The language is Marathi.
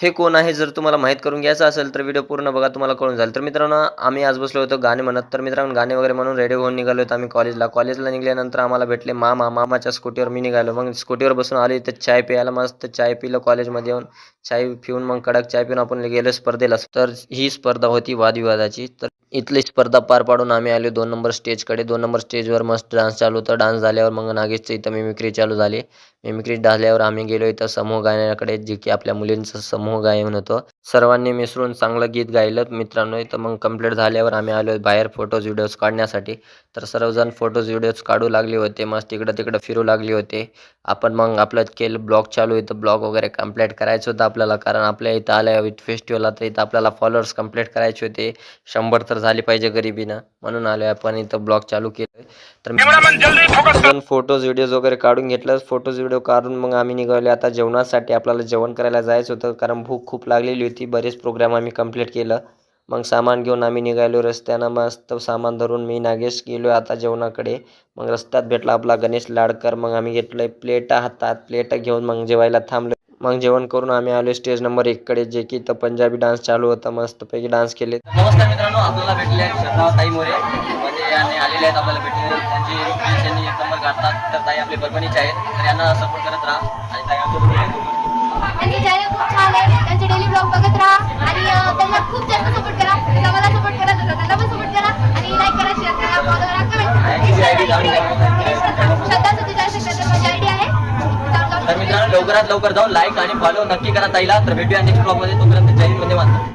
हे कोण आहे जर तुम्हाला माहीत करून घ्यायचं असेल तर व्हिडिओ पूर्ण बघा, तुम्हाला कळून जाईल. तर मित्रांनो आम्ही आज बसलो होतो गाणे म्हणत. तर मित्रांनो गाणे वगैरे म्हणून रेडी होऊन निघालो होतो आम्ही कॉलेजला निघाल्यानंतर आम्हाला भेटले मामाच्या स्कूटीवर मी निघालो. मग स्कूटीवर बसून आलो इथं चाय प्यायला. मस्त चाय पिलं कॉलेजमध्ये येऊन. चाय पिऊन मग कडक चाय पिऊन आपण गेलो स्पर्धेला. तर ही स्पर्धा होती वादविवादाची. तर इथली स्पर्धा पार पाडून आम्ही आलो 2 नंबर स्टेजकडे. 2 नंबर स्टेजवर मस्त डान्स चालू होता. डान्स झाल्यावर मग नागेशचं इथं मिमिक्री चालू झाली. मिमिक्री झाल्यावर आम्ही गेलो इथं समूह गायनाकडे, जे की आपल्या मुलींचं समूह गायन होतं. सर्वांनी मिसळून चांगलं गीत गायलं मित्रांनो. इथं मग कंप्लीट झाल्यावर आम्ही आलो बाहेर फोटोज व्हिडिओज काढण्यासाठी. तर सर्वजण फोटोज व्हिडिओज काढू लागले होते. मस्त इकडं-तिकडं फिरू लागले होते. आपण मग आपलं केलं ब्लॉग चालू. इथं ब्लॉग वगैरे कंप्लीट करायचं होतं आपल्याला, कारण आपल्या इथं आल्या फेस्टिवलला तर इथं आपल्याला फॉलोअर्स कंप्लीट करायचे होते. 100 तर झाली पाहिजे गरिबीनं, म्हणून आलोय आपण इथं ब्लॉग चालू केलं. तर फोटोज व्हिडिओज वगैरे काढून घेतलं. फोटोज व्हिडिओ काढून मग आम्ही निघालो आता जेवणासाठी. आपल्याला जेवण करायला जायचं होतं कारण भूक खूप लागलेली होती. बरेच प्रोग्राम आम्ही कंप्लीट केलं. मग सामान घेऊन आम्ही निघालो रस्त्यानं. मस्त सामान धरून मी नागेश गेलो आता जेवणाकडे. मग रस्त्यात भेटला आपला गणेश लाडकर. मग आम्ही घेतलंय प्लेट हातात. प्लेट घेऊन मग जेवायला थांबलो. मग जेवण करून आम्ही आलो स्टेज नंबर 1 कडे, जे की इथं पंजाबी डान्स चालू होता. मस्तपैकी डान्स केले. नमस्कार मित्रांनो, आपल्याला भेटले आहेत श्रद्धा ताई मोरे. म्हणजे यांनी आलेले आहेत आपल्याला भेटले. त्यांनी एक नंबर गातात. तर ताई आपले परभणीचे आहेत. तर यांना सपोर्ट करत राहा. आणि ताई त्यांची चॅनल खूप छान आहे. त्यांचे डेली ब्लॉग बघत राहा आणि त्यांना खूप जास्त सपोर्ट करा. मला सपोर्ट करा, त्यांना पण सपोर्ट करा आणि लाईक करा, शेअर करा, फॉलो करा, कमेंट करा. श्रद्धा सतीश जयशंकर माझी आयडी आहे. तर मित्रांनो लवकरात लवकर जाऊन लाईक आणि फॉलो नक्की करा ताईला. तर भेटूया नेक्स्ट ब्लॉग मध्ये. तोपर्यंत जय हिंद, वंदे मातरम.